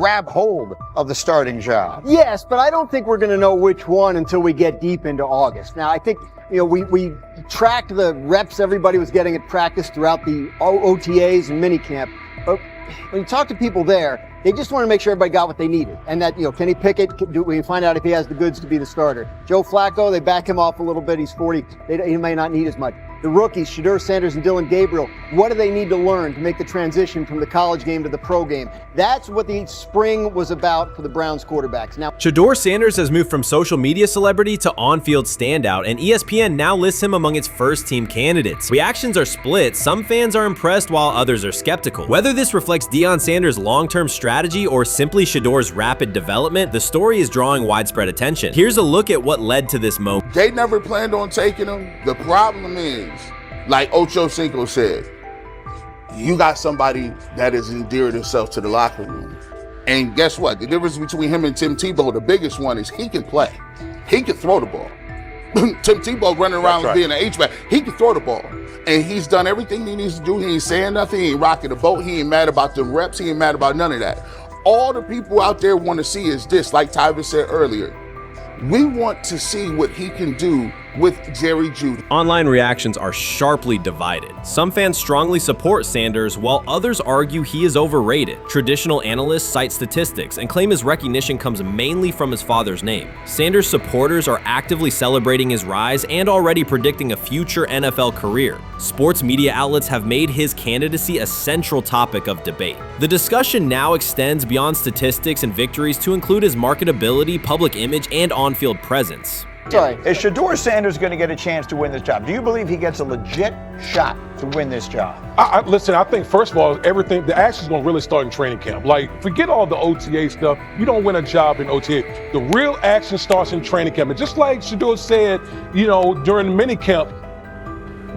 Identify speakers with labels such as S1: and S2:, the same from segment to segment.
S1: grab hold of the starting job.
S2: Yes, but I don't think we're going to know which one until we get deep into August. Now, I think, we tracked the reps everybody was getting at practice throughout the OTAs and minicamp. But when you talk to people there, they just want to make sure everybody got what they needed. And that, Kenny Pickett, we find out if he has the goods to be the starter. Joe Flacco, they back him off a little bit. He's 40. He may not need as much. The rookies, Shedeur Sanders and Dylan Gabriel, what do they need to learn to make the transition from the college game to the pro game? That's what the spring was about for the Browns quarterbacks. Now,
S3: Shedeur Sanders has moved from social media celebrity to on-field standout, and ESPN now lists him among its first-team candidates. Reactions are split. Some fans are impressed while others are skeptical. Whether this reflects Deion Sanders' long-term strategy or simply Shedeur's rapid development, the story is drawing widespread attention. Here's a look at what led to this moment.
S4: They never planned on taking him. The problem is, like Ocho Cinco said, you got somebody that has endeared himself to the locker room. And guess what? The difference between him and Tim Tebow, the biggest one, is he can play. He can throw the ball. Tim Tebow running around being an H-back. He can throw the ball. And he's done everything he needs to do. He ain't saying nothing. He ain't rocking the boat. He ain't mad about the reps. He ain't mad about none of that. All the people out there want to see is this, like Tyvis said earlier. We want to see what he can do with Jerry Jeudy.
S3: Online reactions are sharply divided. Some fans strongly support Sanders, while others argue he is overrated. Traditional analysts cite statistics and claim his recognition comes mainly from his father's name. Sanders supporters are actively celebrating his rise and already predicting a future NFL career. Sports media outlets have made his candidacy a central topic of debate. The discussion now extends beyond statistics and victories to include his marketability, public image, and on-field presence.
S1: Sorry, is Shedeur Sanders going to get a chance to win this job? Do you believe he gets a legit shot to win this job?
S5: Listen, I think, first of all, the action's going to really start in training camp. Like, forget all the OTA stuff. You don't win a job in OTA. The real action starts in training camp. And just like Shedeur said, during the mini camp,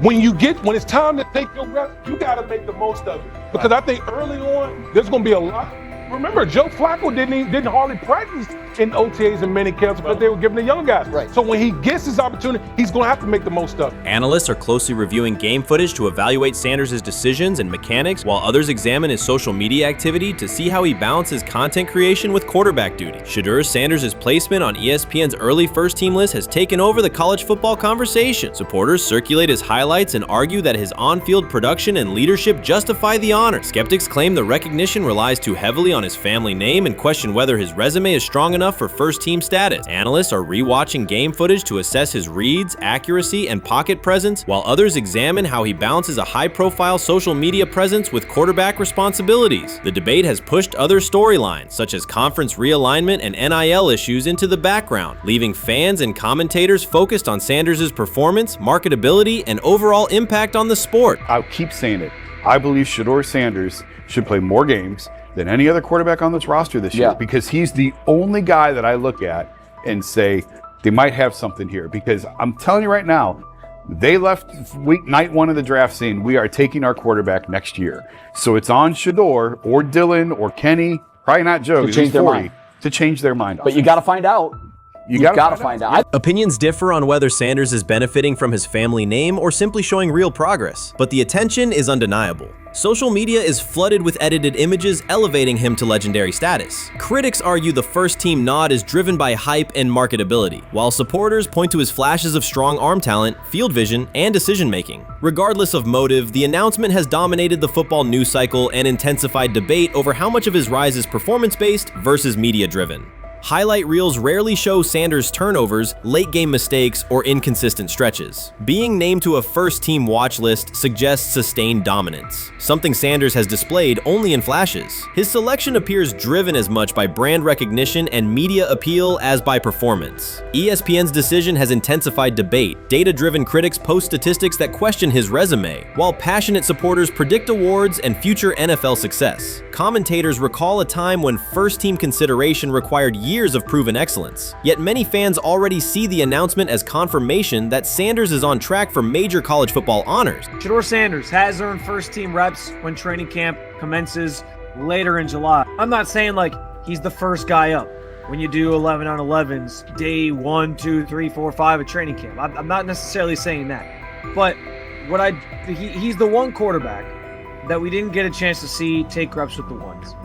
S5: when it's time to take your reps, you got to make the most of it. Because I think early on, there's going to be a lot. Remember, Joe Flacco didn't hardly practice in OTAs and mini camps because they were giving the young guys.
S2: Right.
S5: So when he gets his opportunity, he's going to have to make the most of it.
S3: Analysts are closely reviewing game footage to evaluate Sanders' decisions and mechanics, while others examine his social media activity to see how he balances content creation with quarterback duty. Shedeur Sanders' placement on ESPN's early first-team list has taken over the college football conversation. Supporters circulate his highlights and argue that his on-field production and leadership justify the honor. Skeptics claim the recognition relies too heavily on his family name and question whether his resume is strong enough for first-team status. Analysts are rewatching game footage to assess his reads, accuracy, and pocket presence, while others examine how he balances a high-profile social media presence with quarterback responsibilities. The debate has pushed other storylines, such as conference realignment and NIL issues, into the background, leaving fans and commentators focused on Sanders' performance, marketability, and overall impact on the sport.
S6: I'll keep saying it. I believe Shedeur Sanders should play more games than any other quarterback on this roster this year, because he's the only guy that I look at and say they might have something here. Because I'm telling you right now, they left night one of the draft saying we are taking our quarterback next year. So it's on Shedeur or Dylan or Kenny, probably not Joe,
S7: to change their mind.
S6: To change their mind.
S7: But you got to find out. You got to find out.
S3: Opinions differ on whether Sanders is benefiting from his family name or simply showing real progress, but the attention is undeniable. Social media is flooded with edited images elevating him to legendary status. Critics argue the first-team nod is driven by hype and marketability, while supporters point to his flashes of strong arm talent, field vision, and decision-making. Regardless of motive, the announcement has dominated the football news cycle and intensified debate over how much of his rise is performance-based versus media-driven. Highlight reels rarely show Sanders' turnovers, late-game mistakes, or inconsistent stretches. Being named to a first-team watch list suggests sustained dominance, something Sanders has displayed only in flashes. His selection appears driven as much by brand recognition and media appeal as by performance. ESPN's decision has intensified debate. Data-driven critics post statistics that question his resume, while passionate supporters predict awards and future NFL success. Commentators recall a time when first-team consideration required years of proven excellence. Yet many fans already see the announcement as confirmation that Sanders is on track for major college football honors.
S8: Shedeur Sanders has earned first-team reps when training camp commences later in July. I'm not saying like he's the first guy up when you do 11 on 11s, day 1, 2, 3, 4, 5 at training camp. I'm not necessarily saying that. But he's the one quarterback that we didn't get a chance to see take reps with the ones.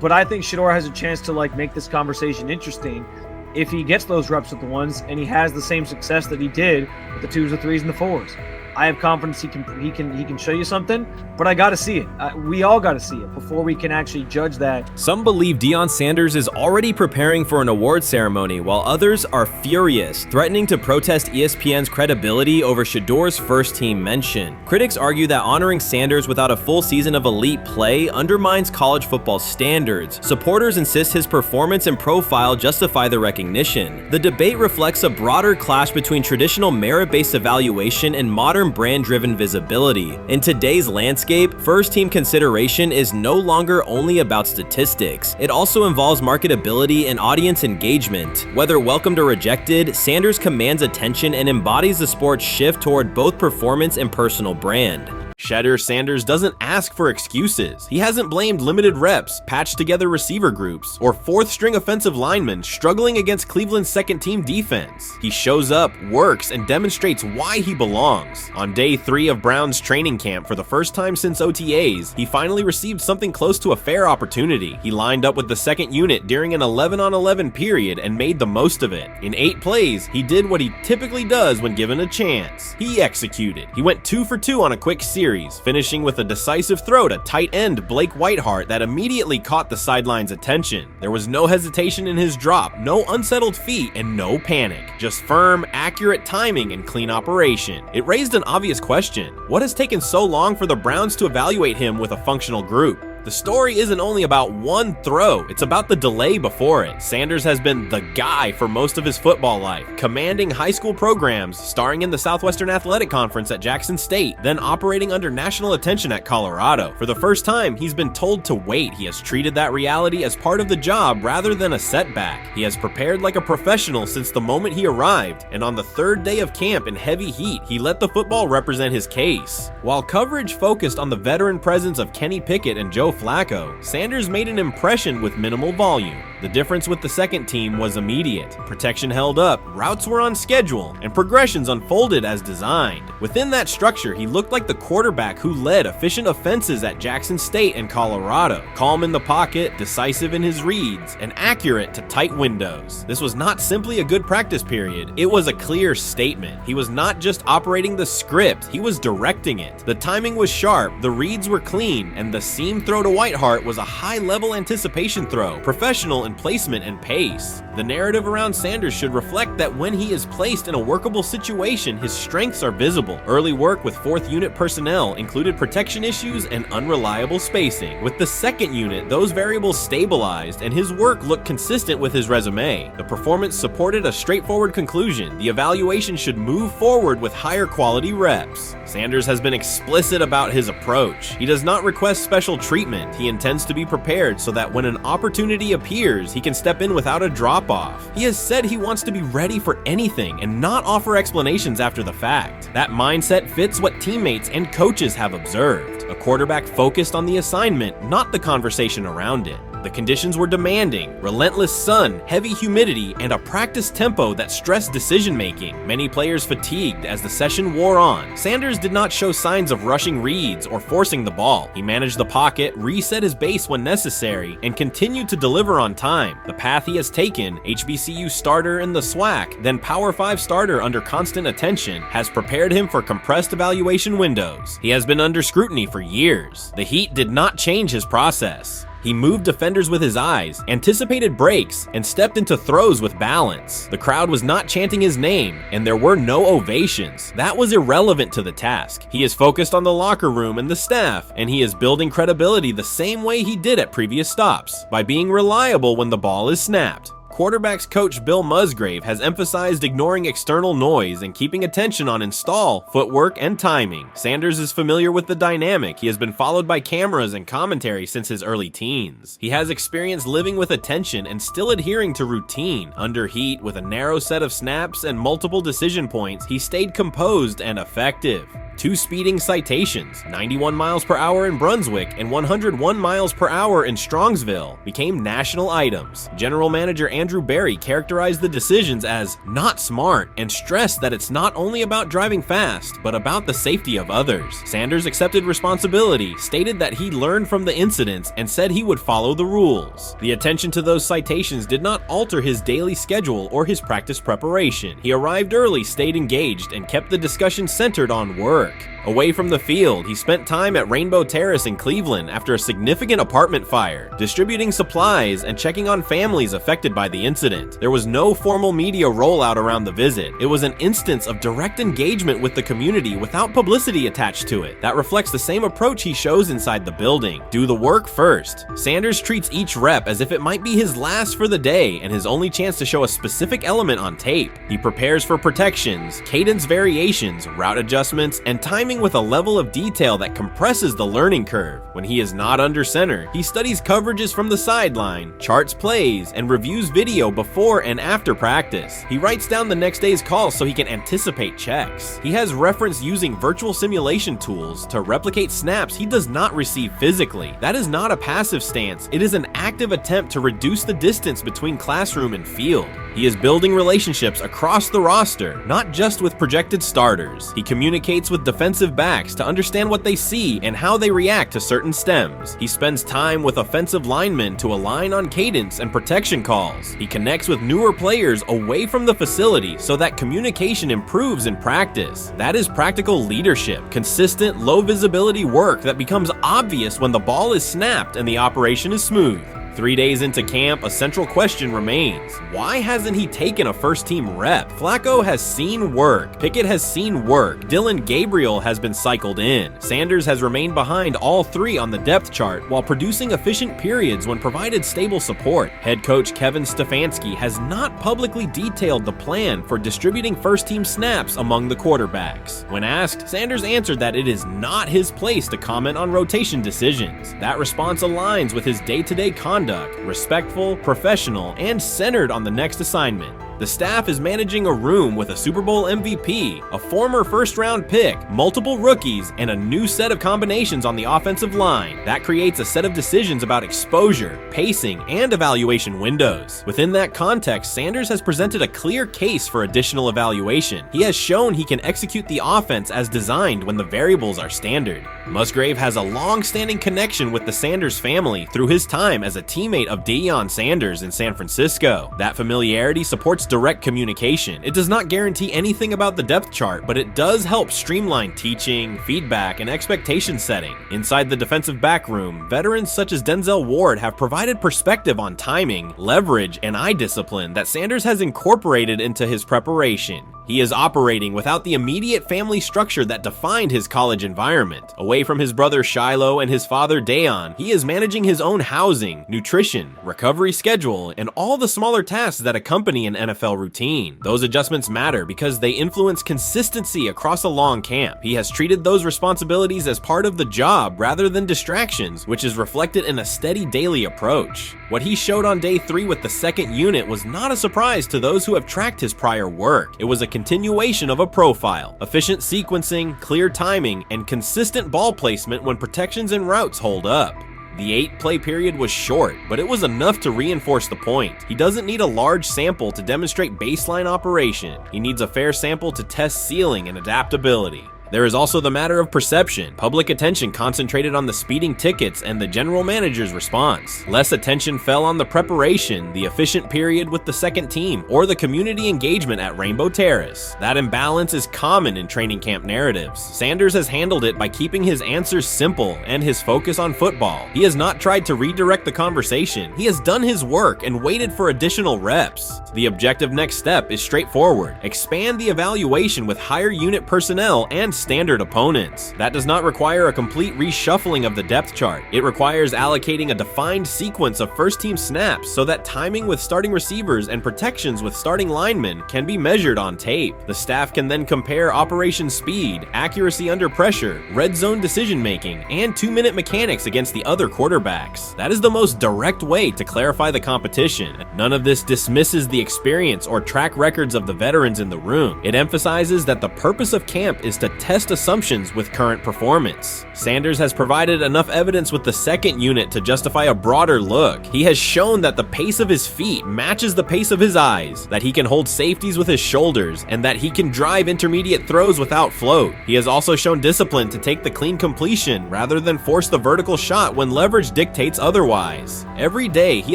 S8: But I think Shedeur has a chance to like make this conversation interesting if he gets those reps with the ones and he has the same success that he did with the 2s, the 3s, and the 4s. I have confidence he can show you something, but I got to see it. We all got to see it before we can actually judge that.
S3: Some believe Deion Sanders is already preparing for an award ceremony, while others are furious, threatening to protest ESPN's credibility over Shedeur's first-team mention. Critics argue that honoring Sanders without a full season of elite play undermines college football standards. Supporters insist his performance and profile justify the recognition. The debate reflects a broader clash between traditional merit-based evaluation and modern brand-driven visibility. In today's landscape, first-team consideration is no longer only about statistics. It also involves marketability and audience engagement. Whether welcomed or rejected, Sanders commands attention and embodies the sport's shift toward both performance and personal brand. Shedeur Sanders doesn't ask for excuses. He hasn't blamed limited reps, patched together receiver groups, or fourth-string offensive linemen struggling against Cleveland's second-team defense. He shows up, works, and demonstrates why he belongs. On day 3 of Brown's training camp, for the first time since OTAs, he finally received something close to a fair opportunity. He lined up with the second unit during an 11-on-11 period and made the most of it. In 8 plays, he did what he typically does when given a chance. He executed. He went 2 for 2 on a quick series, finishing with a decisive throw to tight end Blake Whiteheart that immediately caught the sideline's attention. There was no hesitation in his drop, no unsettled feet, and no panic. Just firm, accurate timing and clean operation. It raised an obvious question. What has taken so long for the Browns to evaluate him with a functional group? The story isn't only about one throw, it's about the delay before it. Sanders has been the guy for most of his football life, commanding high school programs, starring in the Southwestern Athletic Conference at Jackson State, then operating under national attention at Colorado. For the first time, he's been told to wait. He has treated that reality as part of the job rather than a setback. He has prepared like a professional since the moment he arrived, and on the 3rd day of camp in heavy heat, he let the football represent his case. While coverage focused on the veteran presence of Kenny Pickett and Joe Flacco, Sanders made an impression with minimal volume. The difference with the second team was immediate. Protection held up, routes were on schedule, and progressions unfolded as designed. Within that structure, he looked like the quarterback who led efficient offenses at Jackson State and Colorado. Calm in the pocket, decisive in his reads, and accurate to tight windows. This was not simply a good practice period, it was a clear statement. He was not just operating the script, he was directing it. The timing was sharp, the reads were clean, and the seam throw to Whiteheart was a high-level anticipation throw, professional in placement and pace. The narrative around Sanders should reflect that when he is placed in a workable situation, his strengths are visible. Early work with 4th unit personnel included protection issues and unreliable spacing. With the 2nd unit, those variables stabilized and his work looked consistent with his resume. The performance supported a straightforward conclusion. The evaluation should move forward with higher quality reps. Sanders has been explicit about his approach. He does not request special treatment. He intends to be prepared so that when an opportunity appears, he can step in without a drop-off. He has said he wants to be ready for anything and not offer explanations after the fact. That mindset fits what teammates and coaches have observed. A quarterback focused on the assignment, not the conversation around it. The conditions were demanding: relentless sun, heavy humidity, and a practice tempo that stressed decision-making. Many players fatigued as the session wore on. Sanders did not show signs of rushing reads or forcing the ball. He managed the pocket, reset his base when necessary, and continued to deliver on time. The path he has taken, HBCU starter in the SWAC, then Power 5 starter under constant attention, has prepared him for compressed evaluation windows. He has been under scrutiny for years. The heat did not change his process. He moved defenders with his eyes, anticipated breaks, and stepped into throws with balance. The crowd was not chanting his name, and there were no ovations. That was irrelevant to the task. He is focused on the locker room and the staff, and he is building credibility the same way he did at previous stops, by being reliable when the ball is snapped. Quarterbacks coach Bill Musgrave has emphasized ignoring external noise and keeping attention on install, footwork, and timing. Sanders is familiar with the dynamic. He has been followed by cameras and commentary since his early teens. He has experience living with attention and still adhering to routine. Under heat, with a narrow set of snaps and multiple decision points, he stayed composed and effective. 2 speeding citations, 91 miles per hour in Brunswick and 101 miles per hour in Strongsville, became national items. General Manager Andrew Barry characterized the decisions as not smart and stressed that it's not only about driving fast, but about the safety of others. Sanders accepted responsibility, stated that he learned from the incidents, and said he would follow the rules. The attention to those citations did not alter his daily schedule or his practice preparation. He arrived early, stayed engaged, and kept the discussion centered on work. Away from the field, he spent time at Rainbow Terrace in Cleveland after a significant apartment fire, distributing supplies and checking on families affected by the incident. There was no formal media rollout around the visit. It was an instance of direct engagement with the community without publicity attached to it. That reflects the same approach he shows inside the building. Do the work first. Sanders treats each rep as if it might be his last for the day and his only chance to show a specific element on tape. He prepares for protections, cadence variations, route adjustments, and timing with a level of detail that compresses the learning curve. When he is not under center, he studies coverages from the sideline, charts plays, and reviews video before and after practice. He writes down the next day's calls so he can anticipate checks. He has reference using virtual simulation tools to replicate snaps he does not receive physically. That is not a passive stance, it is an active attempt to reduce the distance between classroom and field. He is building relationships across the roster, not just with projected starters. He communicates with defensive backs to understand what they see and how they react to certain stems. He spends time with offensive linemen to align on cadence and protection calls. He connects with newer players away from the facility so that communication improves in practice. That is practical leadership, consistent, low visibility work that becomes obvious when the ball is snapped and the operation is smooth. 3 days into camp, a central question remains. Why hasn't he taken a first-team rep? Flacco has seen work. Pickett has seen work. Dylan Gabriel has been cycled in. Sanders has remained behind all three on the depth chart while producing efficient periods when provided stable support. Head coach Kevin Stefanski has not publicly detailed the plan for distributing first-team snaps among the quarterbacks. When asked, Sanders answered that it is not his place to comment on rotation decisions. That response aligns with his day-to-day conduct, respectful, professional, and centered on the next assignment. The staff is managing a room with a Super Bowl MVP, a former first-round pick, multiple rookies, and a new set of combinations on the offensive line. That creates a set of decisions about exposure, pacing, and evaluation windows. Within that context, Sanders has presented a clear case for additional evaluation. He has shown he can execute the offense as designed when the variables are standard. Musgrave has a long-standing connection with the Sanders family through his time as a teammate of Deion Sanders in San Francisco. That familiarity supports direct communication. It does not guarantee anything about the depth chart, but it does help streamline teaching, feedback, and expectation setting. Inside the defensive back room, veterans such as Denzel Ward have provided perspective on timing, leverage, and eye discipline that Sanders has incorporated into his preparation. He is operating without the immediate family structure that defined his college environment. Away from his brother Shiloh and his father Deion, he is managing his own housing, nutrition, recovery schedule, and all the smaller tasks that accompany an NFL routine. Those adjustments matter because they influence consistency across a long camp. He has treated those responsibilities as part of the job rather than distractions, which is reflected in a steady daily approach. What he showed on day 3 with the second unit was not a surprise to those who have tracked his prior work. It was a continuation of a profile, efficient sequencing, clear timing, and consistent ball placement when protections and routes hold up. The 8-play period was short, but it was enough to reinforce the point. He doesn't need a large sample to demonstrate baseline operation. He needs a fair sample to test ceiling and adaptability. There is also the matter of perception. Public attention concentrated on the speeding tickets and the general manager's response. Less attention fell on the preparation, the efficient period with the second team, or the community engagement at Rainbow Terrace. That imbalance is common in training camp narratives. Sanders has handled it by keeping his answers simple and his focus on football. He has not tried to redirect the conversation. He has done his work and waited for additional reps. The objective next step is straightforward. Expand the evaluation with higher unit personnel and standard opponents. That does not require a complete reshuffling of the depth chart. It requires allocating a defined sequence of first-team snaps so that timing with starting receivers and protections with starting linemen can be measured on tape. The staff can then compare operation speed, accuracy under pressure, red zone decision-making, and 2-minute mechanics against the other quarterbacks. That is the most direct way to clarify the competition. None of this dismisses the experience or track records of the veterans in the room. It emphasizes that the purpose of camp is to test test assumptions with current performance. Sanders has provided enough evidence with the second unit to justify a broader look. He has shown that the pace of his feet matches the pace of his eyes, that he can hold safeties with his shoulders, and that he can drive intermediate throws without float. He has also shown discipline to take the clean completion rather than force the vertical shot when leverage dictates otherwise. Every day, he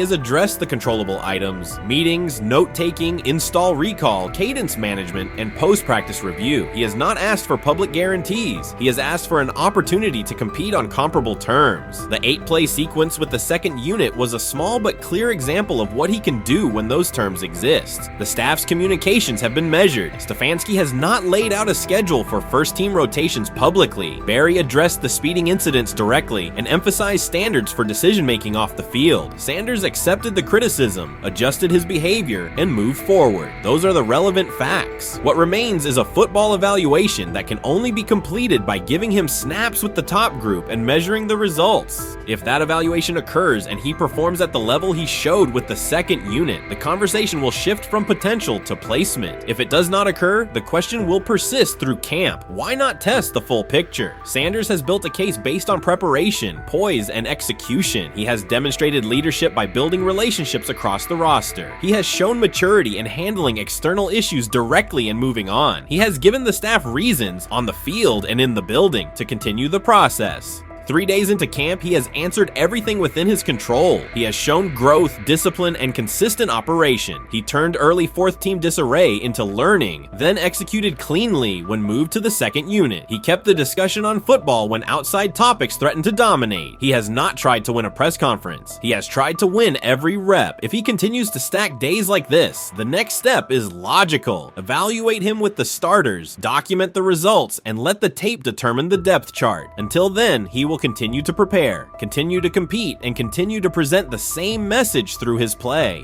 S3: has addressed the controllable items, meetings, note-taking, install recall, cadence management, and post-practice review. He has not asked for public guarantees. He has asked for an opportunity to compete on comparable terms. The 8-play sequence with the second unit was a small but clear example of what he can do when those terms exist. The staff's communications have been measured. Stefanski has not laid out a schedule for first-team rotations publicly. Barry addressed the speeding incidents directly and emphasized standards for decision-making off the field. Sanders accepted the criticism, adjusted his behavior, and moved forward. Those are the relevant facts. What remains is a football evaluation that can only be completed by giving him snaps with the top group and measuring the results. If that evaluation occurs and he performs at the level he showed with the second unit, the conversation will shift from potential to placement. If it does not occur, the question will persist through camp. Why not test the full picture? Sanders has built a case based on preparation, poise, and execution. He has demonstrated leadership by building relationships across the roster. He has shown maturity in handling external issues directly and moving on. He has given the staff reasons, on the field and in the building, to continue the process. 3 days into camp, he has answered everything within his control. He has shown growth, discipline, and consistent operation. He turned early fourth-team disarray into learning, then executed cleanly when moved to the second unit. He kept the discussion on football when outside topics threatened to dominate. He has not tried to win a press conference. He has tried to win every rep. If he continues to stack days like this, the next step is logical. Evaluate him with the starters, document the results, and let the tape determine the depth chart. Until then, he will continue to prepare, continue to compete, and continue to present the same message through his play.